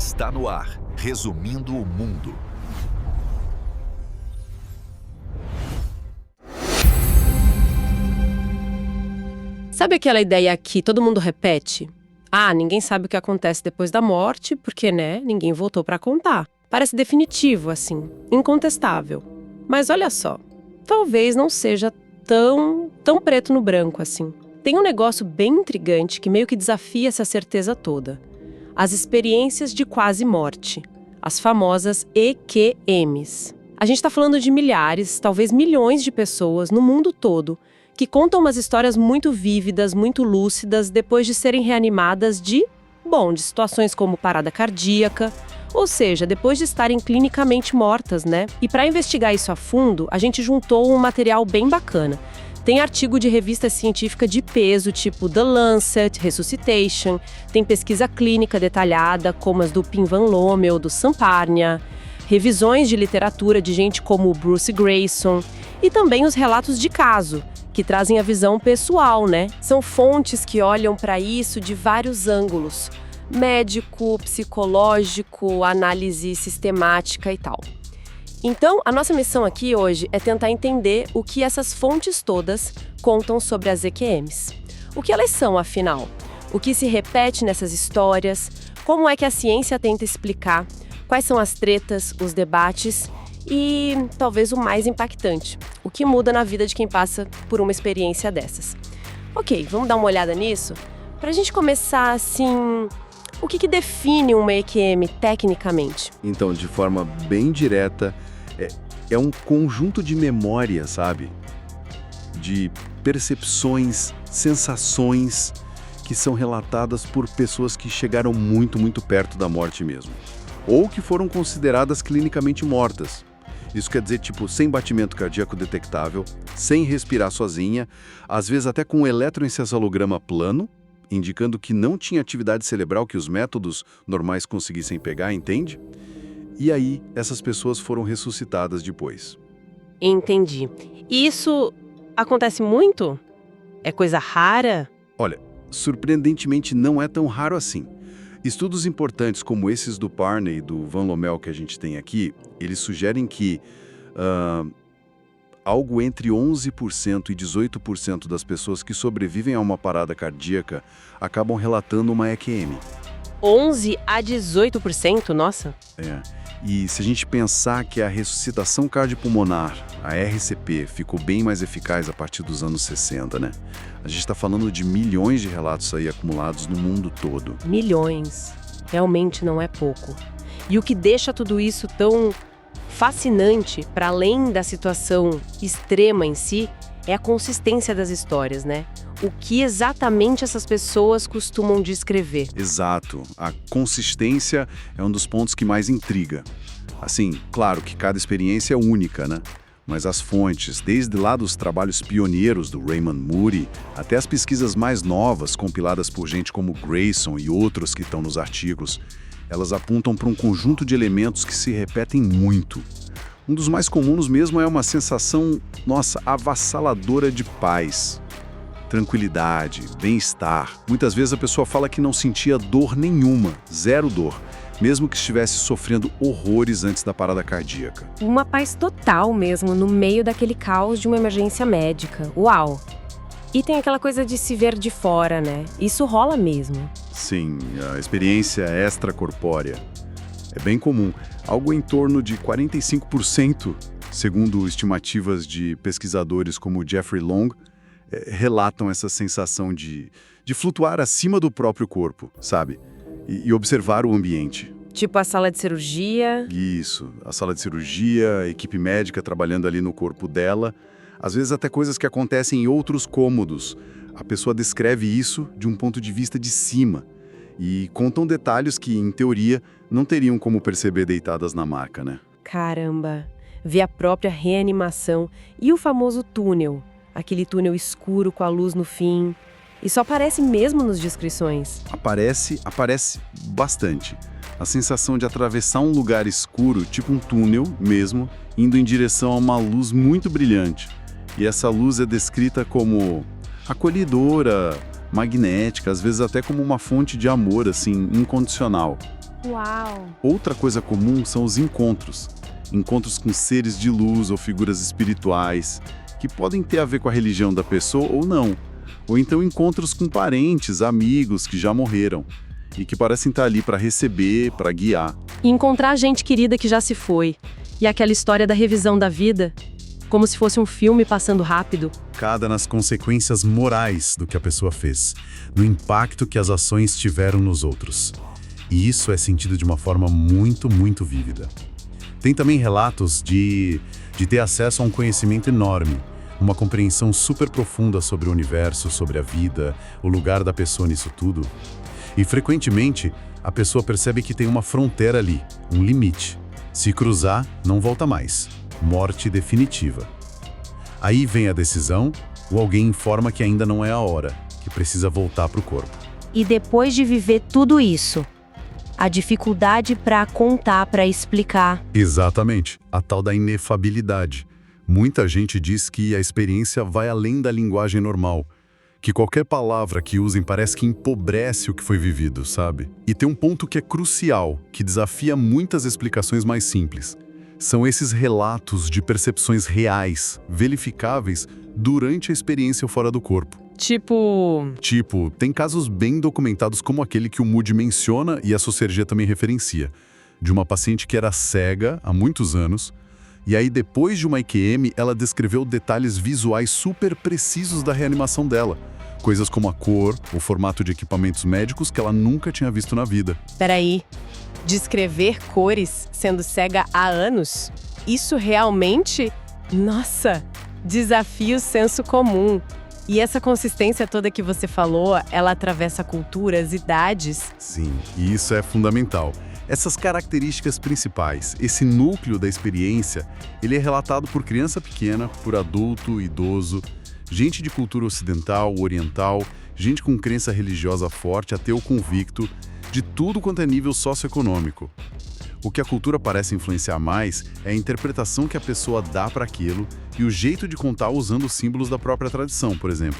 Está no ar, resumindo o mundo. Sabe aquela ideia que todo mundo repete? Ah, ninguém sabe o que acontece depois da morte, porque, ninguém voltou pra contar. Parece definitivo, assim, incontestável. Mas olha só, talvez não seja tão preto no branco assim. Tem um negócio bem intrigante que meio que desafia essa certeza toda. As experiências de quase morte, as famosas EQMs. A gente está falando de milhares, talvez milhões de pessoas no mundo todo que contam umas histórias muito vívidas, muito lúcidas, depois de serem reanimadas de situações como parada cardíaca, ou seja, depois de estarem clinicamente mortas, E para investigar isso a fundo, a gente juntou um material bem bacana. Tem artigo de revista científica de peso, tipo The Lancet, Resuscitation, tem pesquisa clínica detalhada, como as do Pim Van Lommel, do Samparnia, revisões de literatura de gente como o Bruce Grayson, e também os relatos de caso, que trazem a visão pessoal, São fontes que olham para isso de vários ângulos: médico, psicológico, análise sistemática e tal. Então, a nossa missão aqui hoje é tentar entender o que essas fontes todas contam sobre as EQMs. O que elas são, afinal? O que se repete nessas histórias? Como é que a ciência tenta explicar? Quais são as tretas, os debates? E, talvez o mais impactante, o que muda na vida de quem passa por uma experiência dessas. Ok, vamos dar uma olhada nisso? Pra gente começar, assim, o que define uma EQM tecnicamente? Então, de forma bem direta, é um conjunto de memórias, sabe? De percepções, sensações que são relatadas por pessoas que chegaram muito, muito perto da morte mesmo. Ou que foram consideradas clinicamente mortas. Isso quer dizer, sem batimento cardíaco detectável, sem respirar sozinha, às vezes até com um eletroencefalograma plano, indicando que não tinha atividade cerebral que os métodos normais conseguissem pegar, entende? E aí, essas pessoas foram ressuscitadas depois. Entendi. E isso acontece muito? É coisa rara? Olha, surpreendentemente não é tão raro assim. Estudos importantes como esses do Parney e do Van Lommel que a gente tem aqui, eles sugerem que algo entre 11% e 18% das pessoas que sobrevivem a uma parada cardíaca acabam relatando uma EQM. 11 a 18%? Nossa! E se a gente pensar que a ressuscitação cardiopulmonar, a RCP, ficou bem mais eficaz a partir dos anos 60, A gente está falando de milhões de relatos aí acumulados no mundo todo. Milhões. Realmente não é pouco. E o que deixa tudo isso tão fascinante, para além da situação extrema em si, é a consistência das histórias, O que exatamente essas pessoas costumam descrever. Exato. A consistência é um dos pontos que mais intriga. Assim, claro que cada experiência é única, Mas as fontes, desde lá dos trabalhos pioneiros do Raymond Moody, até as pesquisas mais novas, compiladas por gente como Grayson e outros que estão nos artigos, elas apontam para um conjunto de elementos que se repetem muito. Um dos mais comuns mesmo é uma sensação, avassaladora de paz, tranquilidade, bem-estar. Muitas vezes a pessoa fala que não sentia dor nenhuma, zero dor, mesmo que estivesse sofrendo horrores antes da parada cardíaca. Uma paz total mesmo, no meio daquele caos de uma emergência médica. Uau! E tem aquela coisa de se ver de fora, Isso rola mesmo. Sim, a experiência extracorpórea é bem comum. Algo em torno de 45%, segundo estimativas de pesquisadores como Jeffrey Long, relatam essa sensação de flutuar acima do próprio corpo, sabe? E observar o ambiente. Tipo a sala de cirurgia. Isso, a sala de cirurgia, a equipe médica trabalhando ali no corpo dela. Às vezes até coisas que acontecem em outros cômodos. A pessoa descreve isso de um ponto de vista de cima. E contam detalhes que, em teoria, não teriam como perceber deitadas na maca, Caramba! Ver a própria reanimação e o famoso túnel. Aquele túnel escuro com a luz no fim. Isso aparece mesmo nas descrições. Aparece bastante. A sensação de atravessar um lugar escuro, tipo um túnel mesmo, indo em direção a uma luz muito brilhante. E essa luz é descrita como acolhedora, magnética, às vezes até como uma fonte de amor, incondicional. Uau! Outra coisa comum são os encontros. Encontros com seres de luz ou figuras espirituais, que podem ter a ver com a religião da pessoa ou não. Ou então encontros com parentes, amigos que já morreram e que parecem estar ali para receber, para guiar. E encontrar gente querida que já se foi. E aquela história da revisão da vida, como se fosse um filme passando rápido. Focada nas consequências morais do que a pessoa fez, no impacto que as ações tiveram nos outros. E isso é sentido de uma forma muito, muito vívida. Tem também relatos de ter acesso a um conhecimento enorme, uma compreensão super profunda sobre o universo, sobre a vida, o lugar da pessoa nisso tudo. E frequentemente, a pessoa percebe que tem uma fronteira ali, um limite. Se cruzar, não volta mais. Morte definitiva. Aí vem a decisão, ou alguém informa que ainda não é a hora, que precisa voltar para o corpo. E depois de viver tudo isso, a dificuldade para contar, para explicar. Exatamente, a tal da inefabilidade. Muita gente diz que a experiência vai além da linguagem normal, que qualquer palavra que usem parece que empobrece o que foi vivido, sabe? E tem um ponto que é crucial, que desafia muitas explicações mais simples. São esses relatos de percepções reais, verificáveis, durante a experiência fora do corpo. Tipo, Tem casos bem documentados como aquele que o Moody menciona e a Sociologia também referencia, de uma paciente que era cega há muitos anos, e aí depois de uma EQM ela descreveu detalhes visuais super precisos da reanimação dela, coisas como a cor, o formato de equipamentos médicos que ela nunca tinha visto na vida. peraí. Descrever cores sendo cega há anos? Isso realmente? Nossa, desafia o senso comum. E essa consistência toda que você falou, ela atravessa culturas, idades. Sim, e isso é fundamental. Essas características principais, esse núcleo da experiência, ele é relatado por criança pequena, por adulto, idoso, gente de cultura ocidental, oriental, gente com crença religiosa forte, ateu convicto, de tudo quanto é nível socioeconômico. O que a cultura parece influenciar mais é a interpretação que a pessoa dá para aquilo e o jeito de contar usando os símbolos da própria tradição, por exemplo.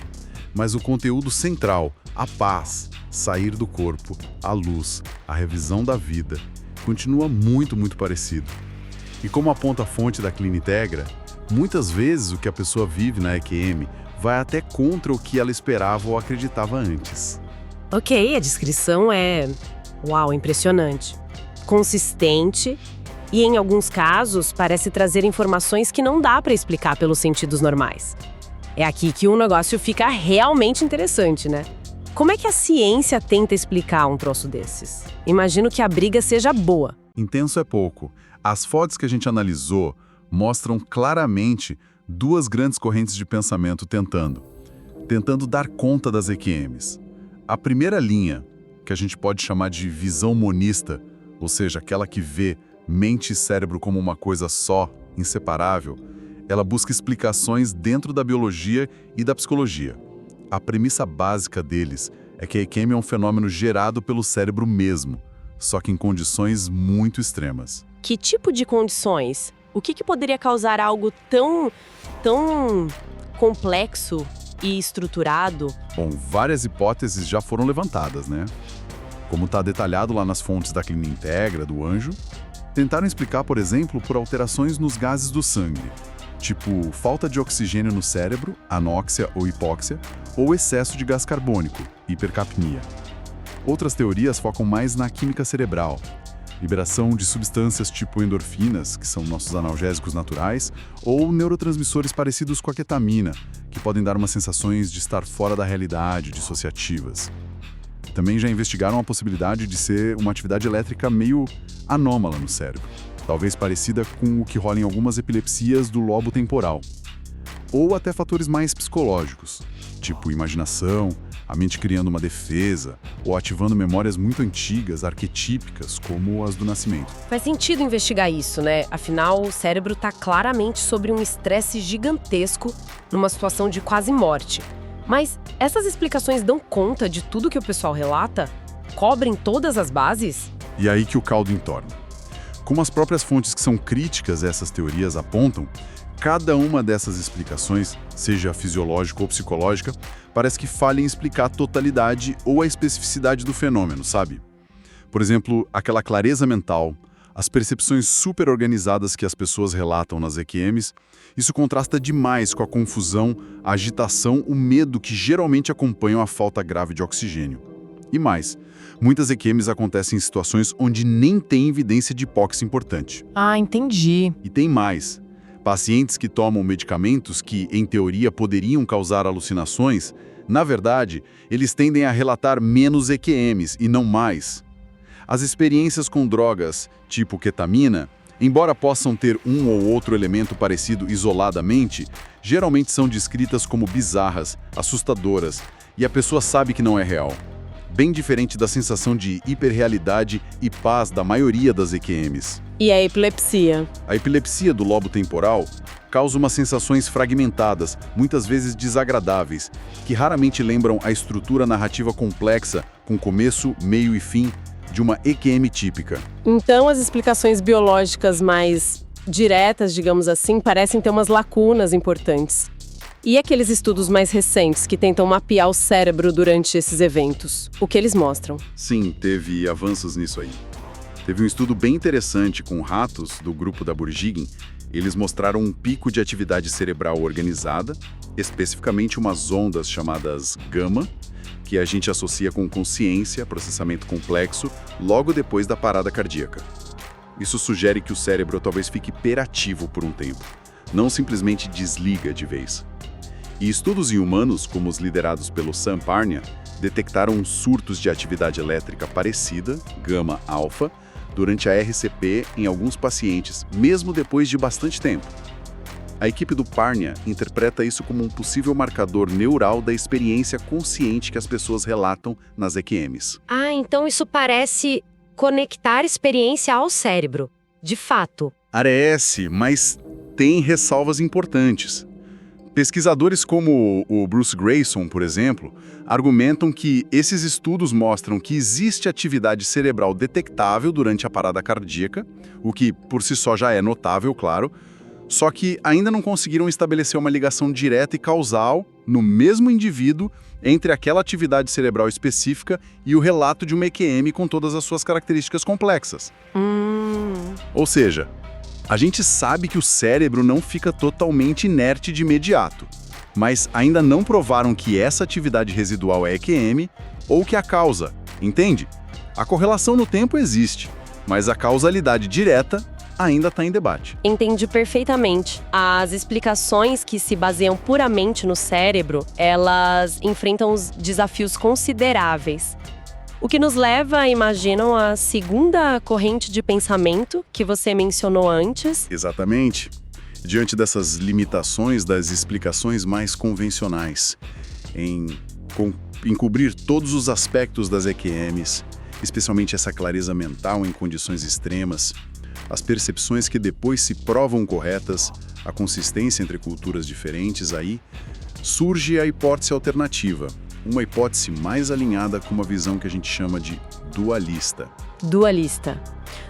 Mas o conteúdo central, a paz, sair do corpo, a luz, a revisão da vida, continua muito, muito parecido. E como aponta a fonte da Clinitegra, muitas vezes o que a pessoa vive na EQM vai até contra o que ela esperava ou acreditava antes. Ok, a descrição é... Uau, impressionante. Consistente e, em alguns casos, parece trazer informações que não dá para explicar pelos sentidos normais. É aqui que o negócio fica realmente interessante, né? Como é que a ciência tenta explicar um troço desses? Imagino que a briga seja boa. Intenso é pouco. As fotos que a gente analisou mostram claramente duas grandes correntes de pensamento tentando dar conta das EQMs. A primeira linha, que a gente pode chamar de visão monista, ou seja, aquela que vê mente e cérebro como uma coisa só, inseparável, ela busca explicações dentro da biologia e da psicologia. A premissa básica deles é que a EQM é um fenômeno gerado pelo cérebro mesmo, só que em condições muito extremas. Que tipo de condições? O que poderia causar algo tão complexo e estruturado? Bom, várias hipóteses já foram levantadas, né? Como está detalhado lá nas fontes da Clinitegra, do Anjo, tentaram explicar, por exemplo, por alterações nos gases do sangue, tipo falta de oxigênio no cérebro, anóxia ou hipóxia, ou excesso de gás carbônico, hipercapnia. Outras teorias focam mais na química cerebral, liberação de substâncias tipo endorfinas, que são nossos analgésicos naturais, ou neurotransmissores parecidos com a ketamina, que podem dar umas sensações de estar fora da realidade, dissociativas. Também já investigaram a possibilidade de ser uma atividade elétrica meio anômala no cérebro, talvez parecida com o que rola em algumas epilepsias do lobo temporal. Ou até fatores mais psicológicos, tipo imaginação, a mente criando uma defesa, ou ativando memórias muito antigas, arquetípicas, como as do nascimento. Faz sentido investigar isso, né? Afinal, o cérebro está claramente sobre um estresse gigantesco numa situação de quase morte. Mas essas explicações dão conta de tudo que o pessoal relata? Cobrem todas as bases? E aí que o caldo entorna. Como as próprias fontes que são críticas a essas teorias apontam, cada uma dessas explicações, seja fisiológica ou psicológica, parece que falha em explicar a totalidade ou a especificidade do fenômeno, sabe? Por exemplo, aquela clareza mental, as percepções super organizadas que as pessoas relatam nas EQMs, isso contrasta demais com a confusão, a agitação, o medo que geralmente acompanham a falta grave de oxigênio. E mais, muitas EQMs acontecem em situações onde nem tem evidência de hipóxia importante. Ah, entendi. E tem mais. Pacientes que tomam medicamentos que, em teoria, poderiam causar alucinações, na verdade, eles tendem a relatar menos EQMs e não mais. As experiências com drogas, tipo ketamina, embora possam ter um ou outro elemento parecido isoladamente, geralmente são descritas como bizarras, assustadoras, e a pessoa sabe que não é real. Bem diferente da sensação de hiperrealidade e paz da maioria das EQMs. E a epilepsia? A epilepsia do lobo temporal causa umas sensações fragmentadas, muitas vezes desagradáveis, que raramente lembram a estrutura narrativa complexa, com começo, meio e fim, de uma EQM típica. Então, as explicações biológicas mais diretas, digamos assim, parecem ter umas lacunas importantes. E aqueles estudos mais recentes que tentam mapear o cérebro durante esses eventos? O que eles mostram? Sim, teve avanços nisso aí. Teve um estudo bem interessante com ratos do grupo da Burgigin. Eles mostraram um pico de atividade cerebral organizada, especificamente umas ondas chamadas gama, que a gente associa com consciência, processamento complexo, logo depois da parada cardíaca. Isso sugere que o cérebro talvez fique hiperativo por um tempo, não simplesmente desliga de vez. E estudos em humanos, como os liderados pelo Sam Parnia, detectaram surtos de atividade elétrica parecida, gama-alfa, durante a RCP em alguns pacientes, mesmo depois de bastante tempo. A equipe do Parnia interpreta isso como um possível marcador neural da experiência consciente que as pessoas relatam nas EQMs. Ah, então isso parece conectar experiência ao cérebro. De fato. Parece, mas tem ressalvas importantes. Pesquisadores como o Bruce Grayson, por exemplo, argumentam que esses estudos mostram que existe atividade cerebral detectável durante a parada cardíaca, o que por si só já é notável, claro, só que ainda não conseguiram estabelecer uma ligação direta e causal no mesmo indivíduo entre aquela atividade cerebral específica e o relato de uma EQM com todas as suas características complexas. Ou seja, a gente sabe que o cérebro não fica totalmente inerte de imediato, mas ainda não provaram que essa atividade residual é EQM ou que a causa, entende? A correlação no tempo existe, mas a causalidade direta ainda está em debate. Entendi perfeitamente. As explicações que se baseiam puramente no cérebro, elas enfrentam os desafios consideráveis. O que nos leva, imaginam, à segunda corrente de pensamento que você mencionou antes. Exatamente. Diante dessas limitações das explicações mais convencionais, em encobrir todos os aspectos das EQMs, especialmente essa clareza mental em condições extremas, as percepções que depois se provam corretas, a consistência entre culturas diferentes, aí surge a hipótese alternativa, uma hipótese mais alinhada com uma visão que a gente chama de dualista. Dualista.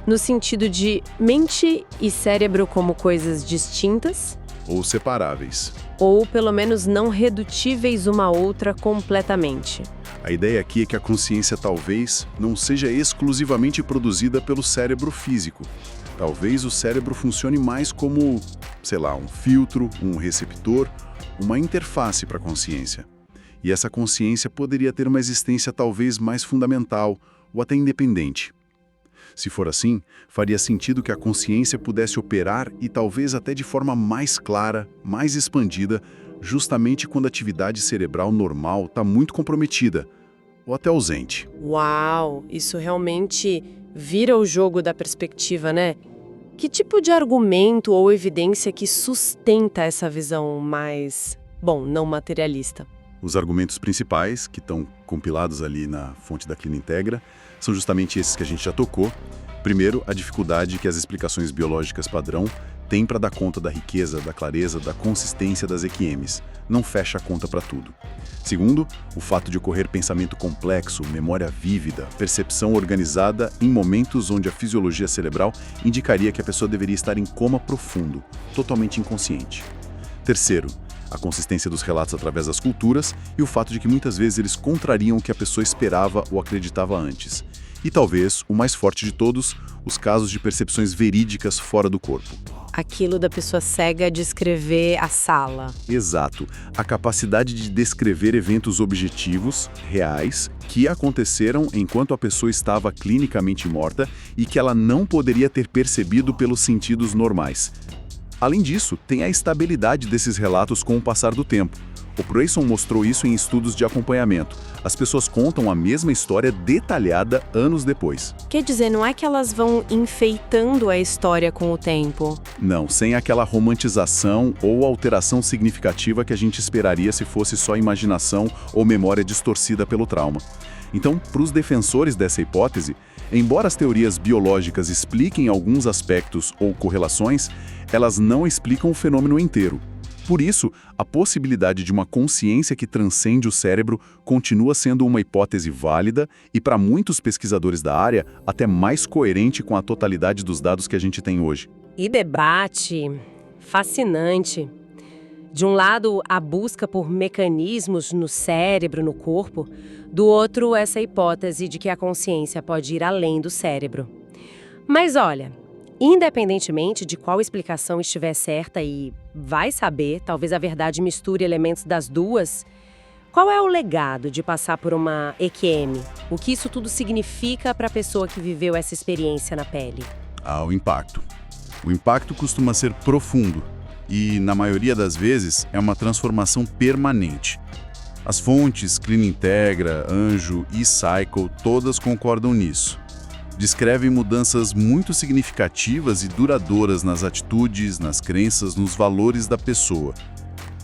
No sentido de mente e cérebro como coisas distintas? Ou separáveis. Ou pelo menos não redutíveis uma à outra completamente. A ideia aqui é que a consciência talvez não seja exclusivamente produzida pelo cérebro físico. Talvez o cérebro funcione mais como, sei lá, um filtro, um receptor, uma interface para a consciência. E essa consciência poderia ter uma existência talvez mais fundamental ou até independente. Se for assim, faria sentido que a consciência pudesse operar e talvez até de forma mais clara, mais expandida, justamente quando a atividade cerebral normal está muito comprometida ou até ausente. Uau, isso realmente vira o jogo da perspectiva, né? Que tipo de argumento ou evidência que sustenta essa visão mais, não materialista? Os argumentos principais, que estão compilados ali na fonte da Clinintegra, são justamente esses que a gente já tocou. Primeiro, a dificuldade que as explicações biológicas padrão têm para dar conta da riqueza, da clareza, da consistência das EQMs. Não fecha a conta para tudo. Segundo, o fato de ocorrer pensamento complexo, memória vívida, percepção organizada em momentos onde a fisiologia cerebral indicaria que a pessoa deveria estar em coma profundo, totalmente inconsciente. Terceiro, a consistência dos relatos através das culturas e o fato de que muitas vezes eles contrariam o que a pessoa esperava ou acreditava antes. E talvez, o mais forte de todos, os casos de percepções verídicas fora do corpo. Aquilo da pessoa cega descrever a sala. Exato. A capacidade de descrever eventos objetivos, reais, que aconteceram enquanto a pessoa estava clinicamente morta e que ela não poderia ter percebido pelos sentidos normais. Além disso, tem a estabilidade desses relatos com o passar do tempo. O Grayson mostrou isso em estudos de acompanhamento. As pessoas contam a mesma história detalhada anos depois. Quer dizer, não é que elas vão enfeitando a história com o tempo. Não, sem aquela romantização ou alteração significativa que a gente esperaria se fosse só imaginação ou memória distorcida pelo trauma. Então, para os defensores dessa hipótese, embora as teorias biológicas expliquem alguns aspectos ou correlações, elas não explicam o fenômeno inteiro. Por isso, a possibilidade de uma consciência que transcende o cérebro continua sendo uma hipótese válida e, para muitos pesquisadores da área, até mais coerente com a totalidade dos dados que a gente tem hoje. E debate fascinante. De um lado, a busca por mecanismos no cérebro, no corpo. Do outro, essa hipótese de que a consciência pode ir além do cérebro. Mas olha, independentemente de qual explicação estiver certa e vai saber, talvez a verdade misture elementos das duas, qual é o legado de passar por uma EQM? O que isso tudo significa para a pessoa que viveu essa experiência na pele? O impacto. O impacto costuma ser profundo e, na maioria das vezes, é uma transformação permanente. As fontes, Cleanintegra, Anjo e Cycle, todas concordam nisso. Descrevem mudanças muito significativas e duradouras nas atitudes, nas crenças, nos valores da pessoa.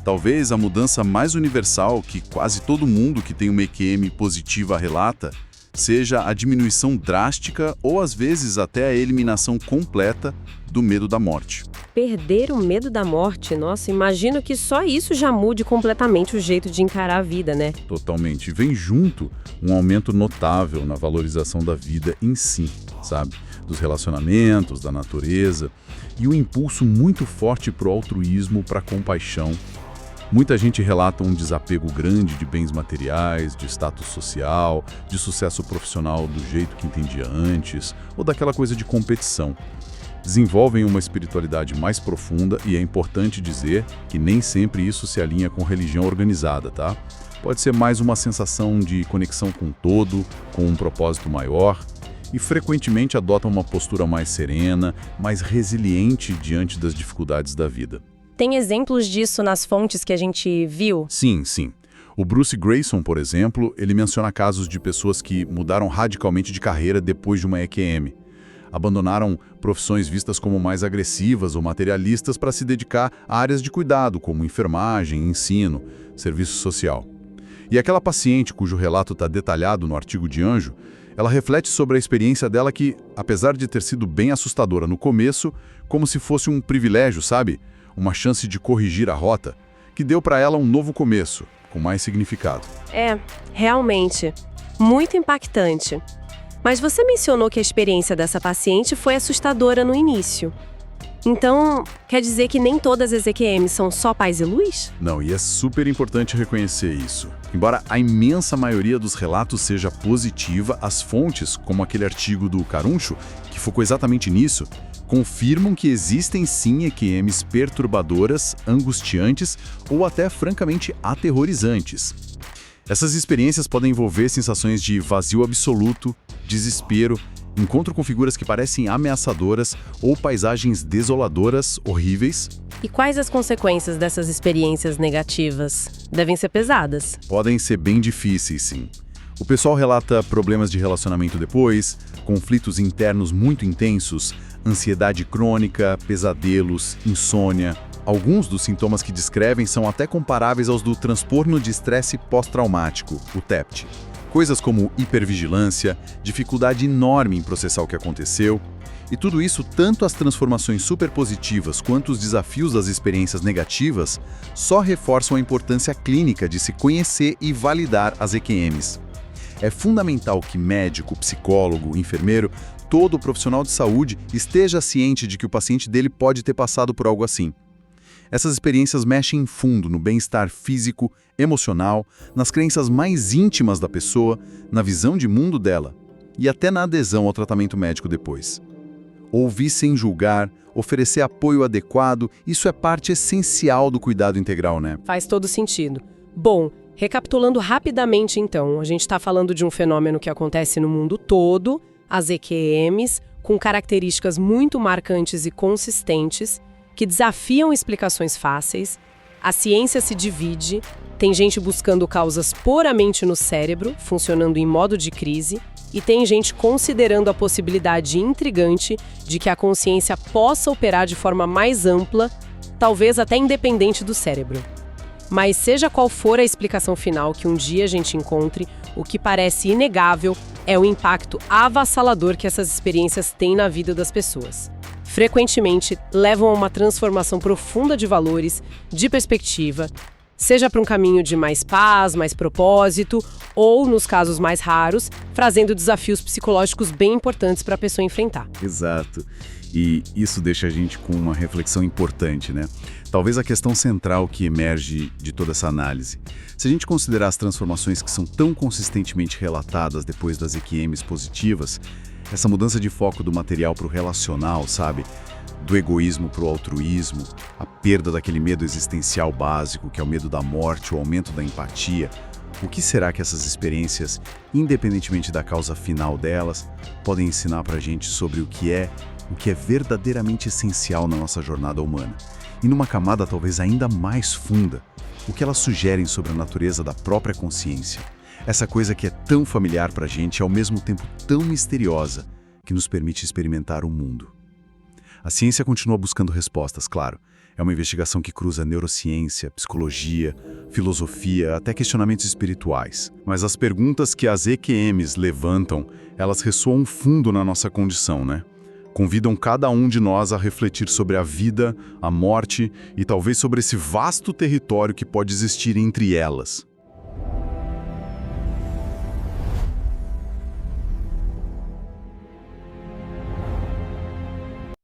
Talvez a mudança mais universal que quase todo mundo que tem uma EQM positiva relata seja a diminuição drástica ou às vezes até a eliminação completa do medo da morte. Perder o medo da morte? Nossa, imagino que só isso já mude completamente o jeito de encarar a vida, né? Totalmente. Vem junto um aumento notável na valorização da vida em si, sabe? Dos relacionamentos, da natureza e um impulso muito forte para o altruísmo, para a compaixão. Muita gente relata um desapego grande de bens materiais, de status social, de sucesso profissional do jeito que entendia antes, ou daquela coisa de competição. Desenvolvem uma espiritualidade mais profunda e é importante dizer que nem sempre isso se alinha com religião organizada, tá? Pode ser mais uma sensação de conexão com o todo, com um propósito maior, e frequentemente adotam uma postura mais serena, mais resiliente diante das dificuldades da vida. Tem exemplos disso nas fontes que a gente viu? Sim. O Bruce Grayson, por exemplo, ele menciona casos de pessoas que mudaram radicalmente de carreira depois de uma EQM. Abandonaram profissões vistas como mais agressivas ou materialistas para se dedicar a áreas de cuidado, como enfermagem, ensino, serviço social. E aquela paciente cujo relato está detalhado no artigo de Anjo, ela reflete sobre a experiência dela que, apesar de ter sido bem assustadora no começo, como se fosse um privilégio, sabe? Uma chance de corrigir a rota, que deu para ela um novo começo, com mais significado. Realmente, muito impactante. Mas você mencionou que a experiência dessa paciente foi assustadora no início. Então, quer dizer que nem todas as EQMs são só paz e luz? Não, e é super importante reconhecer isso. Embora a imensa maioria dos relatos seja positiva, as fontes, como aquele artigo do Caruncho, que focou exatamente nisso, confirmam que existem sim EQMs perturbadoras, angustiantes ou até francamente aterrorizantes. Essas experiências podem envolver sensações de vazio absoluto, desespero, encontro com figuras que parecem ameaçadoras ou paisagens desoladoras, horríveis. E quais as consequências dessas experiências negativas? Devem ser pesadas. Podem ser bem difíceis, sim. O pessoal relata problemas de relacionamento depois, conflitos internos muito intensos, ansiedade crônica, pesadelos, insônia. Alguns dos sintomas que descrevem são até comparáveis aos do transtorno de estresse pós-traumático, o TEPT. Coisas como hipervigilância, dificuldade enorme em processar o que aconteceu, e tudo isso, tanto as transformações superpositivas quanto os desafios das experiências negativas, só reforçam a importância clínica de se conhecer e validar as EQMs. É fundamental que médico, psicólogo, enfermeiro, todo profissional de saúde esteja ciente de que o paciente dele pode ter passado por algo assim. Essas experiências mexem em fundo no bem-estar físico, emocional, nas crenças mais íntimas da pessoa, na visão de mundo dela. e até na adesão ao tratamento médico depois. Ouvir sem julgar, oferecer apoio adequado, isso é parte essencial do cuidado integral, né? Faz todo sentido. Bom, recapitulando rapidamente então, a gente está falando de um fenômeno que acontece no mundo todo, as EQMs, com características muito marcantes e consistentes, que desafiam explicações fáceis. A ciência se divide, tem gente buscando causas puramente no cérebro, funcionando em modo de crise, e tem gente considerando a possibilidade intrigante de que a consciência possa operar de forma mais ampla, talvez até independente do cérebro. Mas seja qual for a explicação final que um dia a gente encontre, o que parece inegável é o impacto avassalador que essas experiências têm na vida das pessoas. Frequentemente levam a uma transformação profunda de valores, de perspectiva, seja para um caminho de mais paz, mais propósito, ou, nos casos mais raros, trazendo desafios psicológicos bem importantes para a pessoa enfrentar. Exato. E isso deixa a gente com uma reflexão importante, né? Talvez a questão central que emerge de toda essa análise. Se a gente considerar as transformações que são tão consistentemente relatadas depois das EQMs positivas, essa mudança de foco do material para o relacional, sabe? Do egoísmo para o altruísmo, a perda daquele medo existencial básico, que é o medo da morte, o aumento da empatia. O que será que essas experiências, independentemente da causa final delas, podem ensinar para a gente sobre o que é verdadeiramente essencial na nossa jornada humana? E numa camada talvez ainda mais funda, o que elas sugerem sobre a natureza da própria consciência. Essa coisa que é tão familiar para a gente e ao mesmo tempo tão misteriosa, que nos permite experimentar o mundo. A ciência continua buscando respostas, claro. É uma investigação que cruza neurociência, psicologia, filosofia, até questionamentos espirituais. Mas as perguntas que as EQMs levantam, elas ressoam fundo na nossa condição, né? Convidam cada um de nós a refletir sobre a vida, a morte e talvez sobre esse vasto território que pode existir entre elas.